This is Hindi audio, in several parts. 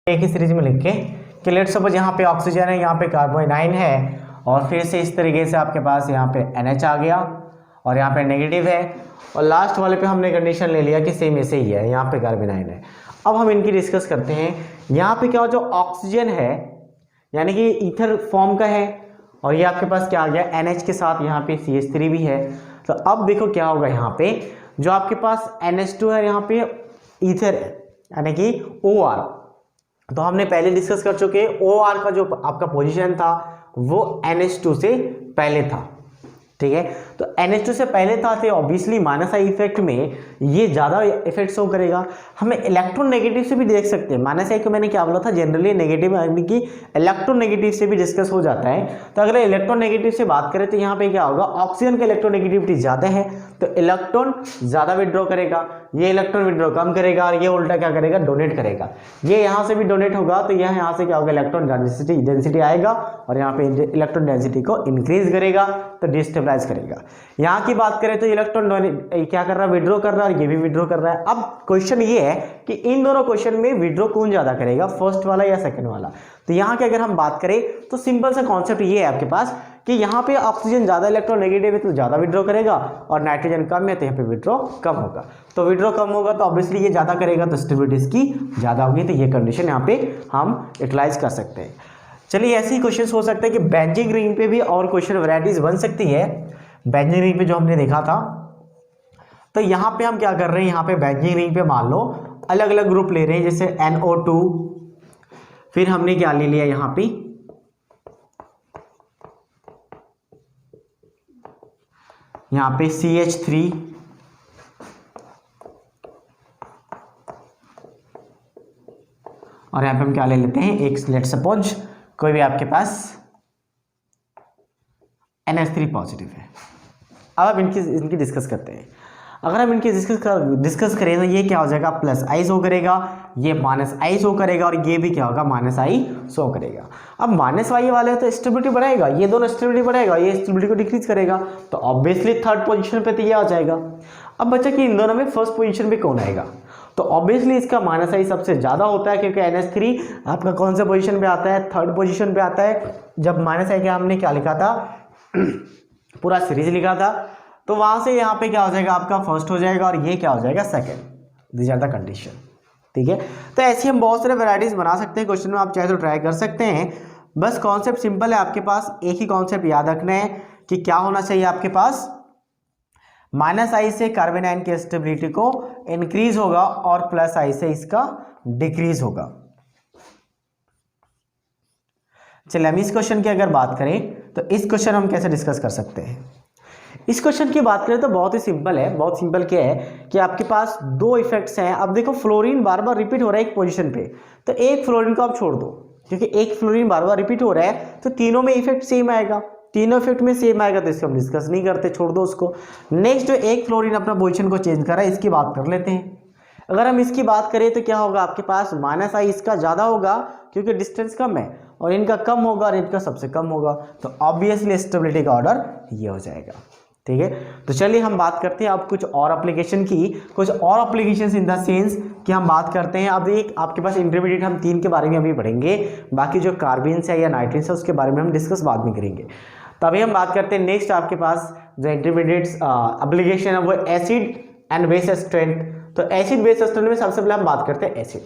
एक ही सीरीज में लिख के कि लेट सपोज यहाँ पे ऑक्सीजन है, यहाँ पे कार्बन है और फिर से इस तरीके से आपके पास यहाँ पे NH आ गया और यहाँ पे नेगेटिव है और लास्ट वाले पे हमने कंडीशन ले लिया कि सेम ऐसे ही है, यहाँ पे कार्बन है। अब हम इनकी डिस्कस करते हैं। यहाँ पे क्या हो, जो ऑक्सीजन है यानी कि ईथर फॉर्म का है और ये आपके पास क्या आ गया NH के साथ यहाँ पे CH3 भी है। तो अब देखो क्या होगा, यहाँ पे जो आपके पास NH2 है यहाँ पे ईथर है यानी कि OR। तो हमने पहले डिस्कस कर चुके, OR का जो आपका पोजीशन था वो NH2 से पहले था, ठीक है। तो NH2 से पहले था तो ऑब्वियसली माइनस आई इफेक्ट में ये ज़्यादा इफेक्ट शो करेगा। हमें इलेक्ट्रोनेगेटिव से भी देख सकते हैं। माइनस आई को मैंने क्या बोला था, जनरली नेगेटिव यानी कि इलेक्ट्रोनेगेटिव से भी डिस्कस हो जाता है। तो अगर इलेक्ट्रोनेगेटिव से बात करें तो यहाँ पे क्या होगा, ऑक्सीजन का इलेक्ट्रोनेगेटिविटी ज़्यादा है तो इलेक्ट्रॉन ज़्यादा विड्रॉ करेगा, ये इलेक्ट्रॉन विड्रॉ कम करेगा और ये उल्टा क्या करेगा, डोनेट करेगा। ये यहाँ से भी डोनेट होगा तो यह यहाँ से क्या होगा, इलेक्ट्रॉन डेंसिटी आएगा और यहाँ पे इलेक्ट्रॉन डेंसिटी को इंक्रीज करेगा तो डिस्टेबलाइज करेगा। यहाँ की बात करें तो इलेक्ट्रॉन क्या कर रहा है, विड्रॉ कर रहा है और ये भी विड्रॉ कर रहा है। अब क्वेश्चन ये है कि इन दोनों क्वेश्चन में विड्रॉ कौन ज्यादा करेगा, फर्स्ट वाला या सेकंड वाला। तो यहाँ की अगर हम बात करें तो सिंपल सा कॉन्सेप्ट ये है आपके पास कि यहाँ पे ऑक्सीजन ज्यादा इलेक्ट्रोनेगेटिव है तो ज्यादा विड्रॉ करेगा और नाइट्रोजन कम है तो यहाँ पे विड्रॉ कम होगा। तो विड्रॉ कम होगा तो ऑब्वियसली ये ज्यादा करेगा तो स्टेबिलिटी इसकी ज्यादा होगी। तो ये कंडीशन यहाँ पे हम यूटिलाइज कर सकते हैं। चलिए ऐसे ही क्वेश्चन हो सकते हैं कि बेंजीन रिंग पे भी और क्वेश्चन वैरायटीज बन सकती है। बेंजीन रिंग पे जो हमने देखा था, तो यहाँ पे हम क्या कर रहे हैं, यहाँ पे बेंजीन रिंग पे मान लो अलग अलग ग्रुप ले रहे हैं, जैसे NO2, फिर हमने क्या ले लिया यहाँ पे CH3 और यहाँ पे हम क्या ले लेते हैं, एक लेट सपोज कोई भी आपके पास NH3 पॉजिटिव है। अब इनकी डिस्कस करते हैं। अगर हम इनकी डिस्कस करें तो ये क्या हो जाएगा, प्लस आई शो करेगा, ये माइनस आई शो करेगा और ये भी क्या होगा, माइनस आई शो करेगा। अब माइनस आई वाले तो स्टेबिलिटी बढ़ाएगा, ये दोनों स्टेबिलिटी बढ़ाएगा, ये स्टेबिलिटी को डिक्रीज करेगा तो ऑब्वियसली थर्ड पोजीशन पे तो ये आ जाएगा। अब बच्चा कि इन दोनों में फर्स्ट पोजीशन पे कौन आएगा, तो ऑब्वियसली इसका माइनस आई सबसे ज्यादा होता है क्योंकि NH3 आपका कौन सा पोजीशन पे आता है, थर्ड पोजीशन पे आता है। जब माइनस आई का हमने क्या लिखा था, पूरा सीरीज लिखा था, तो वहां से यहाँ पे क्या हो जाएगा, आपका फर्स्ट हो जाएगा और ये क्या हो जाएगा, second. This are the condition, ठीक है। तो ऐसी हम बहुत सारे वैरायटीज बना सकते हैं। क्वेश्चन में आप चाहे तो ट्राई कर सकते हैं। बस कॉन्सेप्ट सिंपल है, आपके पास एक ही कॉन्सेप्ट याद रखना है कि क्या होना चाहिए आपके पास, माइनस आई से कार्बन आयन की स्टेबिलिटी को इंक्रीज होगा और प्लस आई से इसका डिक्रीज होगा। चलिए हम इस क्वेश्चन की अगर बात करें तो इस क्वेश्चन हम कैसे डिस्कस कर सकते हैं। इस क्वेश्चन की बात करें तो बहुत ही सिंपल है। बहुत सिंपल क्या है कि आपके पास दो इफेक्ट्स हैं। अब देखो फ्लोरीन बार बार रिपीट हो रहा है एक पोजीशन पे, तो एक फ्लोरीन को आप छोड़ दो क्योंकि एक फ्लोरीन बार बार रिपीट हो रहा है तो तीनों में इफेक्ट सेम आएगा, तीनों इफेक्ट में सेम आएगा तो इसको हम डिस्कस नहीं करते, छोड़ दो उसको। नेक्स्ट जो एक फ्लोरीन अपना पोजीशन को चेंज कर रहा है इसकी बात कर लेते हैं। अगर हम इसकी बात करें तो क्या होगा, आपके पास माइनस आई इसका ज्यादा होगा क्योंकि डिस्टेंस कम है और इनका कम होगा और इनका सबसे कम होगा, तो ऑब्वियसली स्टेबिलिटी का ऑर्डर ये हो जाएगा, ठीक है। तो चलिए हम बात करते हैं अब कुछ और एप्लीकेशन की, कुछ और एप्लीकेशंस इन द सेंस कि हम बात करते हैं। अब एक आपके पास इंटरमीडिएट हम 3 के बारे में अभी पढ़ेंगे, बाकी जो कार्बिन्स है या नाइट्रिन्स है उसके बारे में हम डिस्कस बाद में करेंगे। तो अभी हम बात करते हैं नेक्स्ट आपके पास जो इंटरमीडिएट एप्लीकेशन है वो एसिड एंड बेस स्ट्रेंथ। तो एसिड बेस स्ट्रेंथ में सबसे पहले हम बात करते हैं एसिड।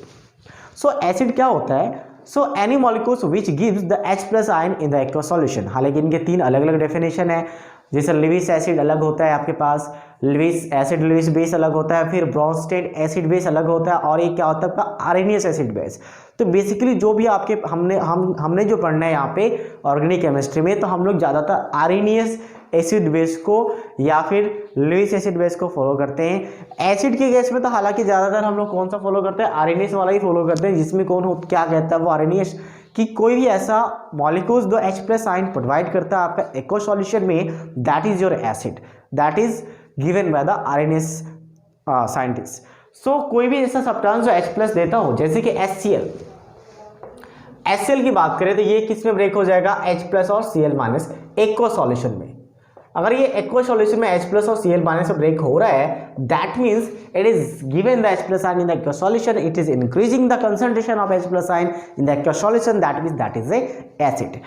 सो एसिड क्या होता है, so any molecules which gives the H+ ion in the aqueous solution. हालांकि इनके 3 अलग अलग डेफिनेशन है, जैसे लिविस एसिड अलग होता है आपके पास, लिविस एसिड लिविस बेस अलग होता है, फिर ब्रॉन्स्टेड एसिड बेस अलग होता है और एक क्या होता है आपका आरेनियस एसिड बेस। तो बेसिकली जो भी आपके हमने जो पढ़ना है यहाँ पे ऑर्गेनिक केमिस्ट्री में, तो हम लोग ज़्यादातर आरेनियस एसिड बेस को या फिर लुइस एसिड बेस को फॉलो करते हैं। एसिड के केस में तो हालांकि ज़्यादातर हम लोग कौन सा फॉलो करते हैं, आरेनियस वाला ही फॉलो करते हैं, जिसमें क्या कहता है वो आरेनियस कि कोई भी ऐसा मॉलिक्यूल्स जो H+ आयन प्रोवाइड करता है आपका एक्वस सॉल्यूशन में, that is your acid, that is given by the Arrhenius scientist. So कोई भी ऐसा सब्सटेंस जो H+ देता हो, जैसे कि HCl की बात करें तो ये किस में ब्रेक हो जाएगा, H+ और Cl- एक्वस सॉल्यूशन में। अगर ये एक्वा सॉल्यूशन में H+ और Cl पानी से ब्रेक हो रहा है, that means it is given the H+ ion in the aqua solution, it is increasing the concentration of H+ ion in the aqua solution, that means that is a acid.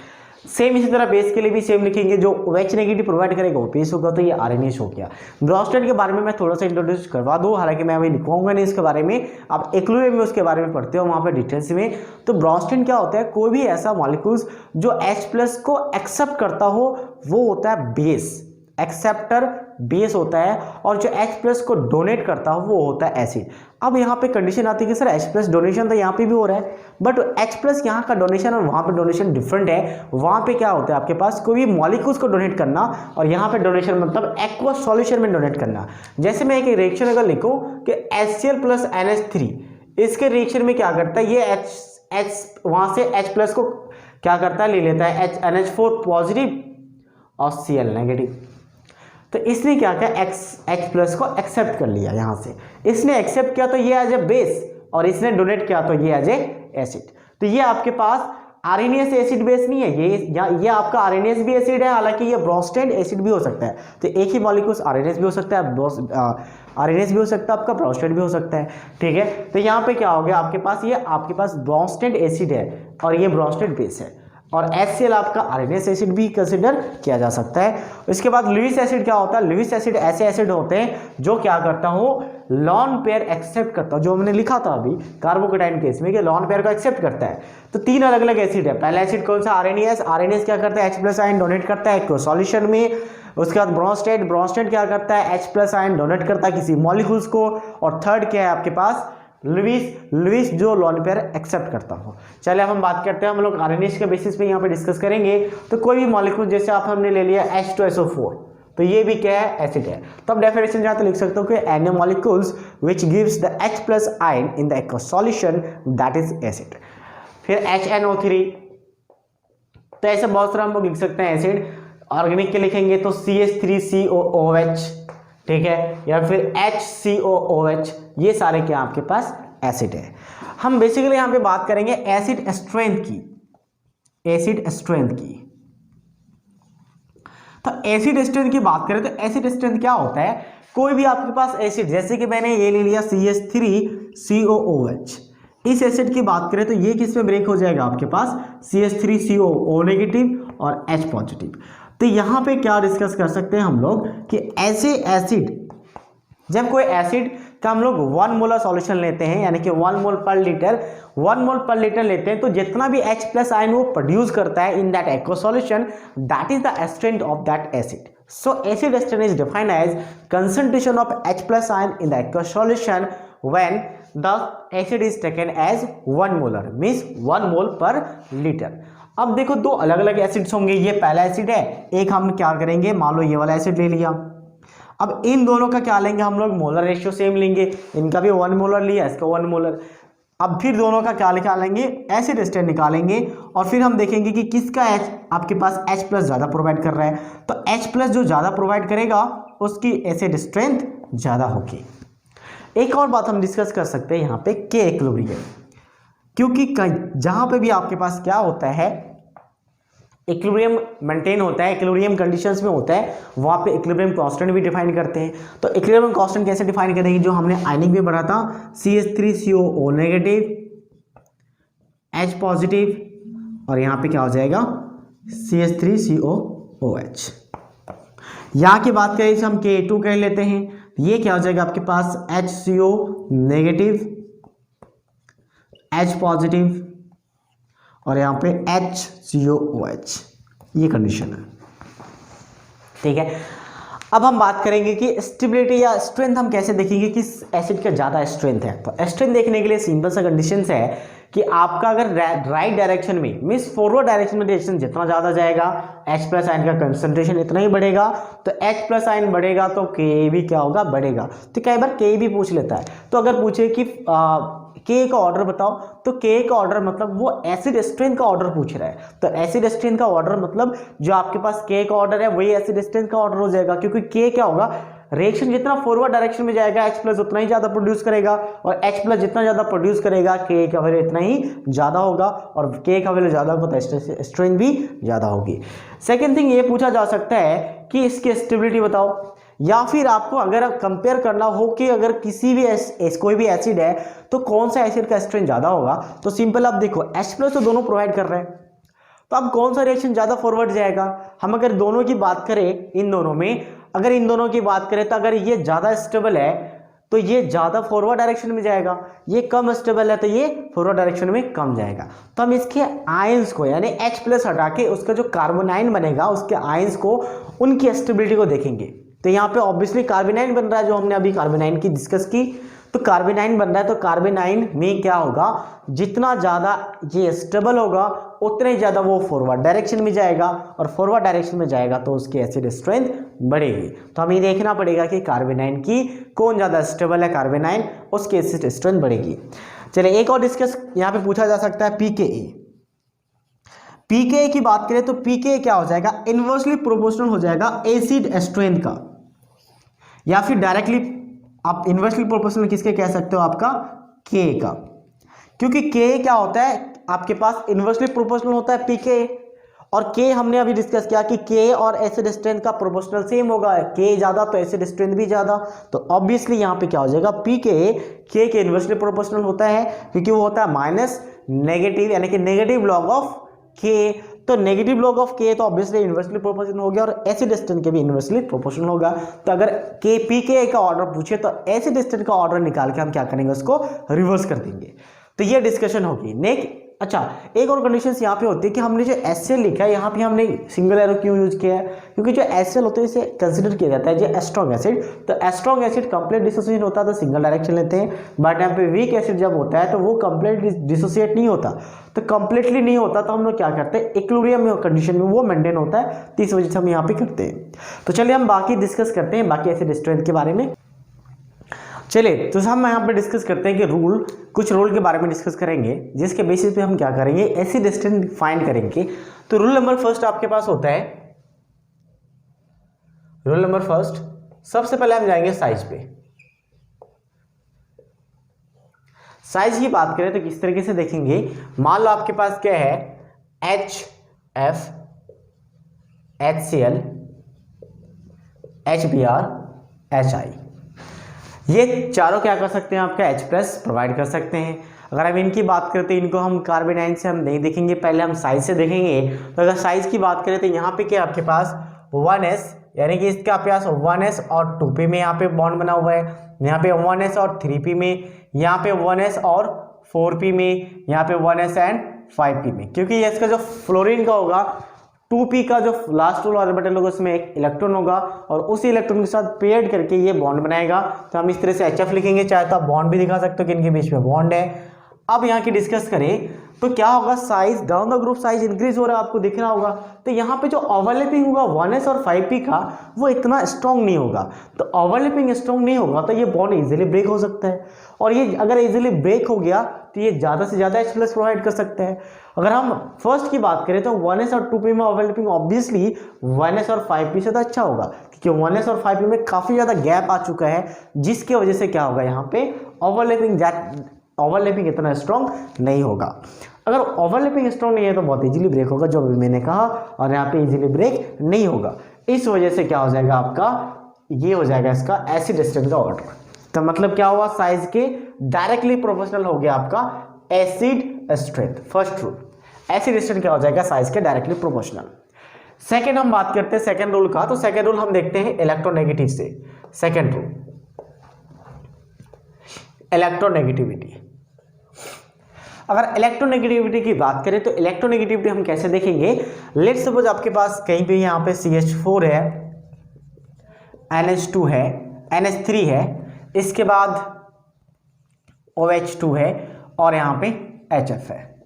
Same इसी तरह बेस के लिए भी सेम लिखेंगे, जो OH नेगेटिव प्रोवाइड करेगा वो बेस होगा, तो ये RNH हो गया। ब्रोस्टेड के बारे में मैं थोड़ा सा इंट्रोड्यूस करवा दूं, हालांकि मैं अभी लिखवाऊंगा नहीं इसके बारे में, आप एक्लुएम में उसके बारे में पढ़ते हो वहां पे डिटेल्स में। तो ब्रोस्टेड क्या होता है, कोई भी ऐसा मॉलिक्यूल्स जो H+ को एक्सेप्ट करता हो वो होता है बेस, एक्सेप्टर बेस होता है, और जो H+ को डोनेट करता हो वो होता है एसिड। अब यहाँ पे कंडीशन आती है कि सर H+ डोनेशन तो यहाँ पे भी हो रहा है, बट H+ यहाँ का डोनेशन और वहाँ पे डोनेशन डिफरेंट है। वहाँ पे क्या होता है, आपके पास कोई भी मॉलिक्यूल्स को डोनेट करना, और यहाँ पे डोनेशन मतलब एक्वा सॉल्यूशन में डोनेट करना। जैसे मैं एक रिएक्शन अगर लिखूँ कि HCl + NH3, इसके रिएक्शन में क्या करता है, ये H वहाँ से H+ को क्या करता है, ले लेता है NH4 पॉजिटिव और Cl नेगेटिव। तो इसने क्या किया, H+ को एक्सेप्ट कर लिया, यहाँ से इसने एक्सेप्ट किया तो ये एज ए बेस, और इसने डोनेट किया तो ये एज ए एसिड। तो ये आपके पास आरएनएस एसिड बेस नहीं है, ये आपका आरएनएस भी एसिड है, हालांकि ये ब्रोस्टेड एसिड भी हो सकता है। तो एक ही मॉलिक्यूल आरएनएस भी हो सकता है, आरएनएस भी हो सकता है, आपका ब्रोस्टेड भी हो सकता है, ठीक है। तो यहाँ पे क्या हो गया, आपके पास ब्रोस्टेड एसिड है और ये ब्रोस्टेड बेस है, और HCl आपका आरएनएस एसिड भी कंसिडर किया जा सकता है। इसके बाद लुईस एसिड क्या होता है, लुईस एसिड ऐसे एसिड होते हैं जो क्या करता हो, लॉन पेयर एक्सेप्ट करता है, जो हमने लिखा था अभी कार्बोकेटाइन केस में कि लॉन पेयर को एक्सेप्ट करता है। तो 3 अलग अलग एसिड है। पहला एसिड कौन सा, आरएनएस क्या करता है, H+ आयन डोनेट करता है सॉल्यूशन में। उसके बाद ब्रोस्टेड क्या करता है, H+ आयन डोनेट करता है किसी मॉलिक्यूल्स को। और थर्ड क्या है आपके पास, लुईस जो लॉन पेयर एक्सेप्ट करता हो। चलिए अब हम बात करते हैं, हम लोग आरएनएस के बेसिस पे यहाँ पे डिस्कस करेंगे। तो कोई भी मॉलिक्यूल जैसे आप हमने ले लिया H2SO4, तो ये भी क्या है, एसिड है। तो अब डेफिनेशन जहाँ तो लिख सकते हो कि any molecules which gives the H+ ion in the aqua solution that is acid. फिर HNO3, तो ऐसे बहुत सारा हम लोग लिख सकते हैं एसिड। ऑर्गेनिक के लिखेंगे तो CH3COOH, ठीक है, या फिर HCOOH, ये सारे क्या आपके पास एसिड है। हम बेसिकली यहाँ पे बात करेंगे एसिड स्ट्रेंथ की। तो एसिड स्ट्रेंथ की बात करें तो एसिड स्ट्रेंथ क्या होता है, कोई भी आपके पास एसिड, जैसे कि मैंने ये ले लिया CH3COOH, इस एसिड की बात करें तो ये किस में ब्रेक हो जाएगा, आपके पास CH3CO नेगेटिव और H पॉजिटिव। तो यहाँ पे क्या डिस्कस कर सकते हैं हम लोग कि ऐसे एसिड, जब कोई एसिड का हम लोग 1 मोलर सॉल्यूशन लेते हैं, यानी कि 1 मोल पर लीटर लेते हैं, तो जितना भी H+ आयन वो प्रोड्यूस करता है in that aqua solution, that is the strength of that acid. So acid strength is defined as concentration of H+ ion in the aqua solution when the acid is taken as 1 molar, means 1 mole per litre. अब देखो दो अलग अलग एसिड्स होंगे, ये पहला एसिड है, एक हम क्या करेंगे, मान लो ये वाला एसिड ले लिया। अब इन दोनों का क्या लेंगे हम लोग, मोलर रेशियो सेम लेंगे, इनका भी 1 मोलर लिया, इसका 1 मोलर। अब फिर दोनों का क्या निकालेंगे, एसिड स्ट्रेंथ निकालेंगे, और फिर हम देखेंगे कि किसका आपके पास H+ ज़्यादा प्रोवाइड कर रहा है। तो H+ जो ज़्यादा प्रोवाइड करेगा उसकी एसिड स्ट्रेंथ ज़्यादा होगी। एक और बात हम डिस्कस कर सकते हैं यहाँ पे, के इक्विलिब्रियम, क्योंकि जहाँ पे भी आपके पास क्या होता है, इक्विलिब्रियम मेंटेन होता है, इक्विलिब्रियम कंडीशंस में होता है, वहाँ पे इक्विलिब्रियम कांस्टेंट भी डिफाइन करते हैं। तो इक्विलिब्रियम कांस्टेंट कैसे डिफाइन करेंगे, जो हमने आयनिक में पढ़ा था, CH3CO नेगेटिव, H पॉजिटिव, और यहाँ पे क्या हो जाएगा CH3COOH। यहाँ की बात करें हम K2 कह लेते हैं, ये क्या हो जाएगा आपके पास HCO नेगेटिव, H पॉजिटिव, और यहाँ पे HCOOH, ये कंडीशन है, ठीक है। अब हम बात करेंगे कि स्टेबिलिटी या स्ट्रेंथ हम कैसे देखेंगे कि एसिड का ज़्यादा स्ट्रेंथ है। तो स्ट्रेंथ देखने के लिए सिंपल सा कंडीशंस है कि आपका अगर राइट डायरेक्शन में, मीन्स फॉरवर्ड डायरेक्शन में डायरेक्शन जितना ज़्यादा जाएगा, H+ आयन का कंसंट्रेशन इतना ही बढ़ेगा। तो H+ आयन बढ़ेगा तो Ka भी क्या होगा, बढ़ेगा। तो कई बार Ka भी पूछ लेता है, तो अगर पूछे कि K का ऑर्डर बताओ, तो K का ऑर्डर मतलब वो एसिड स्ट्रेंथ का ऑर्डर पूछ रहा है। तो एसिड स्ट्रेंथ का ऑर्डर मतलब जो आपके पास K का ऑर्डर है वही एसिड स्ट्रेंथ का ऑर्डर हो जाएगा, क्योंकि K क्या होगा, रिएक्शन जितना फॉरवर्ड डायरेक्शन में जाएगा H प्लस उतना ही ज्यादा प्रोड्यूस करेगा, और H प्लस जितना ज्यादा प्रोड्यूस करेगा Ka का वैल्यू इतना ही ज्यादा होगा, और Ka का वैल्यू ज्यादा होगा तो स्ट्रेंथ भी ज्यादा होगी। सेकेंड थिंग ये पूछा जा सकता है कि इसकी स्टेबिलिटी बताओ, या फिर आपको अगर कंपेयर करना हो कि अगर किसी भी कोई भी एसिड है तो कौन सा एसिड का स्ट्रेंथ ज्यादा होगा, तो सिंपल आप देखो H प्लस तो दोनों प्रोवाइड कर रहे हैं, तो अब कौन सा रिएक्शन ज्यादा फॉरवर्ड जाएगा। हम अगर दोनों की बात करें, इन दोनों में अगर इन दोनों की बात करें तो अगर ये ज्यादा स्टेबल है तो ये ज्यादा फॉरवर्ड डायरेक्शन में जाएगा, ये कम स्टेबल है तो ये फॉरवर्ड डायरेक्शन में कम जाएगा। तो हम इसके आयंस को यानी H प्लस हटा के उसका जो कार्बोनाइन बनेगा उसके आयंस को, उनकी स्टेबिलिटी को देखेंगे। तो यहाँ पे ऑब्वियसली कार्बोनाइन बन रहा है, जो हमने अभी कार्बोनाइन की डिस्कस की, तो कार्बोनाइन बन रहा है, तो कार्बोनाइन में क्या होगा, जितना ज्यादा ये स्टेबल होगा उतने ज्यादा वो फॉरवर्ड डायरेक्शन में जाएगा, और फॉरवर्ड डायरेक्शन में जाएगा तो उसकी एसिड स्ट्रेंथ बढ़ेगी। तो हमें देखना पड़ेगा कि कार्बोनाइन की कौन ज्यादा स्टेबल है, कार्बोनाइन, उसकी एसिड स्ट्रेंथ बढ़ेगी। चलिए एक और डिस्कस यहाँ पे पूछा जा सकता है pKa। pKa की बात करें तो pKa क्या हो जाएगा, इनवर्सली प्रोपोर्शनल हो जाएगा एसिड स्ट्रेंथ का, या फिर डायरेक्टली आप इनवर्सली प्रोपोर्शनल किसके कह सकते हो, आपका Ka का, क्योंकि Ka क्या होता है आपके पास इनवर्सली प्रोपोर्शनल होता है pKa, और K हमने अभी डिस्कस किया कि K और एसिड स्ट्रेंथ का प्रोपोर्शनल सेम होगा, K ज्यादा तो एसिड स्ट्रेंथ भी ज्यादा, तो ऑब्वियसली यहाँ पे क्या हो जाएगा, pKa K के इनवर्सली प्रोपोर्शनल होता है, क्योंकि वो होता है माइनस नेगेटिव यानी कि नेगेटिव लॉग ऑफ K, तो नेगेटिव लॉग ऑफ K तो ऑब्वियसली इनवर्सली प्रोपोर्शनल हो गया, और एसिड स्ट्रेंथ के भी इनवर्सली प्रोपोर्शनल होगा। तो अगर pKa का ऑर्डर पूछे तो एसिड स्ट्रेंथ का ऑर्डर निकाल के हम क्या करेंगे, उसको रिवर्स कर देंगे। तो ये डिस्कशन होगी नेक्स्ट। अच्छा, एक और कंडीशन यहाँ पे होती है कि हमने जो HCl लिखा है यहाँ पे हमने सिंगल एरो क्यों यूज किया है, क्योंकि जो HCl होते हैं इसे कंसिडर किया जाता है जो स्ट्रॉन्ग एसिड, तो स्ट्रॉन्ग एसिड कंप्लीट डिसोसिएट होता है तो सिंगल डायरेक्शन लेते हैं, बट यहाँ पे वीक एसिड जब होता है तो वो कंप्लीट डिसोसिएट नहीं होता, तो कंप्लीटली नहीं होता तो हम लोग क्या करते हैं, इक्विलिब्रियम कंडीशन में वो मेंटेन होता है, तो इस वजह से हम यहाँ पे करते हैं। तो चलिए हम बाकी डिस्कस करते हैं बाकी एसिड स्ट्रेंथ के बारे में। चलिए तो हम यहाँ पे डिस्कस करते हैं कि कुछ रूल के बारे में डिस्कस करेंगे, जिसके बेसिस पे हम क्या करेंगे, एसिड स्ट्रेंथ फाइंड करेंगे। तो रूल नंबर फर्स्ट आपके पास होता है, रूल नंबर फर्स्ट सबसे पहले हम जाएंगे साइज पे। साइज की बात करें तो किस तरीके से देखेंगे, मान लो आपके पास क्या है, HF, HCl, HBr, HI, ये चारों क्या कर सकते हैं, आपका H प्लस प्रोवाइड कर सकते हैं। अगर हम इनकी बात करते हैं, इनको हम कार्बोनाइन से हम नहीं देखेंगे, पहले हम साइज से देखेंगे। तो अगर साइज की बात करें तो यहाँ पे क्या आपके पास 1s, यानी कि इसके आपके पास 1s और 2p में यहाँ पे बॉन्ड बना हुआ है, यहाँ पे 1s और 3p में, यहाँ पे 1s और 4p में, यहाँ पे 1s एंड 5p में, क्योंकि ये इसका जो फ्लोरीन का होगा 2p का जो लास्ट ऑर्बिटल होगा उसमें एक इलेक्ट्रॉन होगा, और उसी इलेक्ट्रॉन के साथ पेयर्ड करके ये बॉन्ड बनाएगा। तो हम इस तरह से HF लिखेंगे, चाहे तो आप बॉन्ड भी दिखा सकते हो कि इनके बीच में बॉन्ड है। अब यहाँ की डिस्कस करें तो क्या होगा, size down the group size increase हो रहा है, आपको दिख रहा होगा। तो यहाँ पे जो ओवरलैपिंग होगा 1s और 5p का वो इतना स्ट्रॉन्ग नहीं होगा, तो ओवरलैपिंग स्ट्रॉन्ग नहीं होगा तो ये बॉन्ड इजीली ब्रेक हो सकता है, और ये अगर इजीली ब्रेक हो गया तो ये ज़्यादा से ज़्यादा H प्लस प्रोवाइड कर सकते हैं। अगर हम फर्स्ट की बात करें तो 1s और 2p में ओवरलैपिंग ऑब्वियसली 1s और 5p से तो अच्छा होगा, क्योंकि 1s और 5p में काफ़ी ज़्यादा गैप आ चुका है, जिसकी वजह से क्या होगा, यहाँ पे ओवरलैपिंग इतना स्ट्रॉन्ग नहीं होगा। अगर ओवरलैपिंग स्ट्रॉन्ग नहीं है तो बहुत इजीली ब्रेक होगा, जो अभी मैंने कहा, और यहाँ पे इजीली ब्रेक नहीं होगा। इस वजह से क्या हो जाएगा आपका, ये हो जाएगा इसका एसिड स्ट्रेंथ का ऑर्डर। तो मतलब क्या हुआ, साइज के डायरेक्टली प्रोपोर्शनल हो गया आपका acid strength. First rule, acid strength क्या हो जाएगा, साइज के डायरेक्टली प्रोपोर्शनल। सेकेंड हम बात करते हैं सेकेंड रूल का, तो सेकेंड रूल हम देखते हैं इलेक्ट्रोनेगेटिव से। Second rule electronegativity. अगर इलेक्ट्रोनेगेटिविटी की बात करें तो इलेक्ट्रोनेगेटिविटी हम कैसे देखेंगे, लेट्स सपोज आपके पास कहीं पे यहाँ पे CH4 है, NH2 है, NH3 है, इसके बाद OH2 है, और यहाँ पे HF है।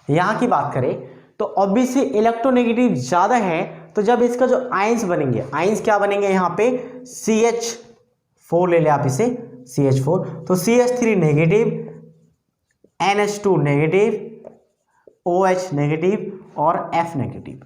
यहाँ की बात करें तो ऑब्वियसली इलेक्ट्रोनेगेटिव ज़्यादा है, तो जब इसका जो आयंस बनेंगे, आयंस क्या बनेंगे, यहाँ पे CH4 ले ले आप इसे, CH4, तो CH3 negative, NH2 negative, OH negative और F नेगेटिव।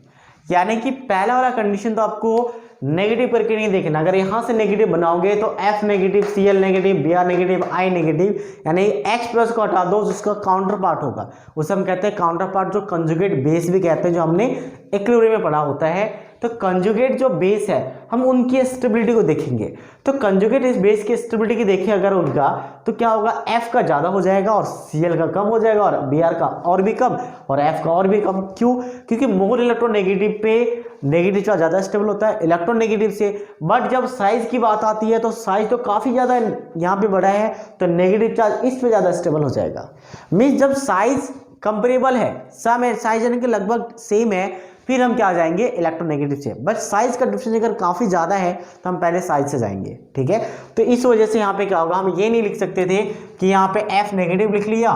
यानी कि पहला वाला कंडीशन तो आपको नेगेटिव करके नहीं देखना। अगर यहाँ से नेगेटिव बनाओगे तो F negative, Cl negative, Br negative, I negative, यानी H प्लस को हटा दो जिसका काउंटर पार्ट होगा उसे हम कहते हैं काउंटर पार्ट, जो कंजुगेट बेस भी कहते हैं, जो हमने इक्विलिब्रियम में पढ़ा होता है। तो कंजुगेट जो बेस है हम उनकी स्टेबिलिटी को देखेंगे। तो कंजुगेट इस बेस की स्टेबिलिटी की देखें अगर उनका, तो क्या होगा, F का ज़्यादा हो जाएगा और Cl का कम हो जाएगा और Br का और भी कम और F का और भी कम। क्यों? क्योंकि मोर इलेक्ट्रोनेगेटिव पे नेगेटिव चार्ज ज़्यादा स्टेबल होता है इलेक्ट्रोनेगेटिव से। बट जब साइज की बात आती है तो साइज तो काफ़ी ज़्यादा यहाँ पे बड़ा है, तो नेगेटिव चार्ज इस पे ज़्यादा स्टेबल हो जाएगा। मीन्स जब साइज कंपेरेबल है, सम है, साइज यानी कि लगभग सेम है, फिर हम क्या जाएंगे, इलेक्ट्रोनेगेटिव से। बट साइज का डिफरेंस अगर काफ़ी ज़्यादा है तो हम पहले साइज से जाएंगे, ठीक है। तो इस वजह से यहाँ पे क्या होगा, हम ये नहीं लिख सकते थे कि यहाँ पे F नेगेटिव लिख लिया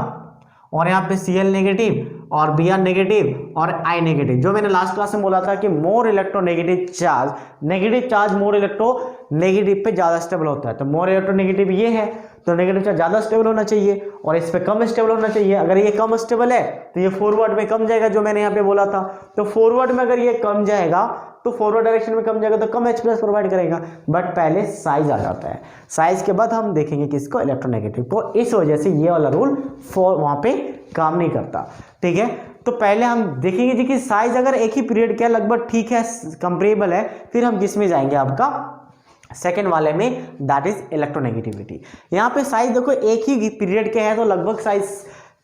और यहाँ पे Cl नेगेटिव और Br नेगेटिव और I नेगेटिव। जो मैंने लास्ट क्लास में बोला था कि more electronegative charge, negative charge more electronegative पे ज़्यादा स्टेबल होता है। तो मोर इलेक्ट्रोनेगेटिव ये है, तो नेगेटिव चार्ज ज़्यादा स्टेबल होना चाहिए और इस पे कम स्टेबल होना चाहिए। अगर ये कम स्टेबल है तो ये फॉरवर्ड में कम जाएगा, जो मैंने यहाँ पे बोला था। तो फॉरवर्ड में अगर ये कम जाएगा तो फॉरवर्ड डायरेक्शन में कम जाएगा तो कम H प्लस प्रोवाइड करेगा। बट पहले साइज आ जाता है, साइज के बाद हम देखेंगे किसको, इलेक्ट्रोनेगेटिव। तो इस वजह से ये वाला रूल वहाँ पे काम नहीं करता, ठीक है। तो पहले हम देखेंगे जी कि साइज अगर एक ही पीरियड का लगभग ठीक है, कंपेरेबल है, फिर हम किस में जाएंगे, आपका सेकेंड वाले में, दैट इज इलेक्ट्रोनेगेटिविटी। यहाँ पे साइज देखो एक ही पीरियड के है तो लगभग साइज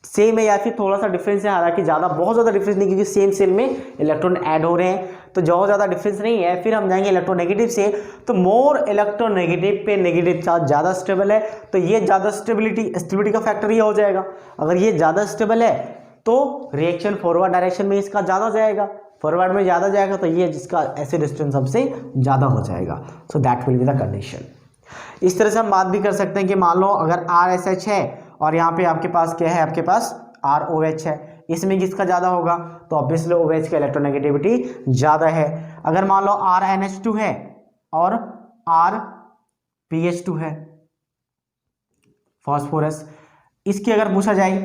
सेम है या फिर थोड़ा सा डिफरेंस है, हालांकि ज़्यादा बहुत ज़्यादा डिफरेंस नहीं, क्योंकि सेम सेल में इलेक्ट्रॉन ऐड हो रहे हैं, तो बहुत ज़्यादा डिफरेंस नहीं है। फिर हम जाएंगे इलेक्ट्रोनेगेटिव से, तो मोर इलेक्ट्रोनेगेटिव पे नेगेटिव चार्ज ज़्यादा स्टेबल है, तो ये ज़्यादा स्टेबिलिटी का फैक्टर ये हो जाएगा। अगर ये ज़्यादा स्टेबल है तो रिएक्शन फॉरवर्ड डायरेक्शन में इसका ज़्यादा जाएगा, फॉरवर्ड में ज़्यादा जाएगा तो ये जिसका एसिड डिस्टेंस सबसे ज़्यादा हो जाएगा। So that will be the condition. इस तरह से हम बात भी कर सकते हैं कि मान लो अगर RSH है और यहाँ पे आपके पास क्या है, आपके पास ROH है, इसमें किसका ज़्यादा होगा, तो ऑब्वियसली OH का इलेक्ट्रोनेगेटिविटी ज़्यादा है। अगर मान लो RNH2 है और RPH2 है, फॉस्फोरस, इसकी अगर पूछा जाए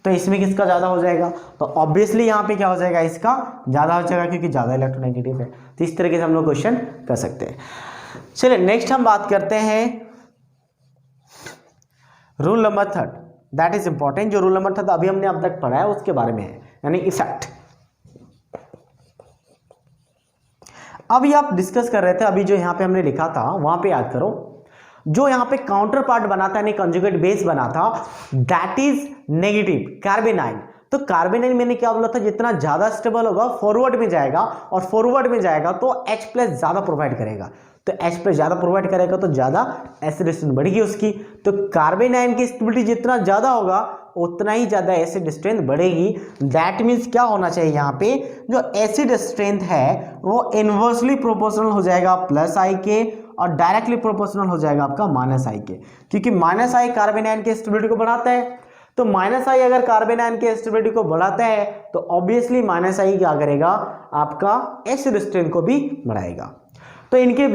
तो इसमें किसका ज़्यादा हो जाएगा, तो ऑब्वियसली यहाँ पे क्या हो जाएगा, इसका ज़्यादा हो जाएगा क्योंकि ज़्यादा इलेक्ट्रोनेगेटिव है। तो इस तरीके से हम लोग क्वेश्चन कर सकते हैं। चलिए नेक्स्ट हम बात करते हैं rule number 3, that is important. जो रूल नंबर 3 अभी हमने अब तक पढ़ा है उसके बारे में है, यानी इफेक्ट। अभी आप डिस्कस कर रहे थे, अभी जो यहाँ पे हमने लिखा था वहां पे याद करो, जो यहाँ पे काउंटर पार्ट बना था यानी कंजुगेट बेस बना था, दैट इज नेगेटिव कार्बेनाइन। तो कार्बेनाइन मैंने क्या बोला था, जितना ज्यादा स्टेबल होगा फॉरवर्ड में जाएगा और फॉरवर्ड में जाएगा तो H प्लस ज्यादा प्रोवाइड करेगा, तो H प्लस ज्यादा प्रोवाइड करेगा तो ज्यादा एसिड स्ट्रेंथ बढ़ेगी उसकी। तो कार्बेनाइन की स्टेबिलिटी जितना ज्यादा होगा उतना ही ज्यादा एसिड स्ट्रेंथ बढ़ेगी। दैट मीन्स क्या होना चाहिए, यहाँ पे जो एसिड स्ट्रेंथ है वो इनवर्सली प्रोपोर्शनल हो जाएगा प्लस I के और डायरेक्टली प्रोपोर्शनल हो जाएगा आपका माइनस I के, क्योंकि माइनस I कार्बेनाइन की स्टेबिलिटी को बढ़ाता है। तो माइनस I अगर कार्बेनाइन की स्टेबिलिटी को बढ़ाता है तो ऑब्वियसली माइनस I क्या करेगा, आपका एसिड स्ट्रेंथ को भी बढ़ाएगा। तो इनके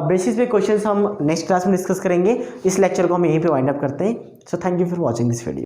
बेसिस पे क्वेश्चंस हम नेक्स्ट क्लास में डिस्कस करेंगे। इस लेक्चर को हम यहीं पे वाइंड अप करते हैं। So thank you for watching this video.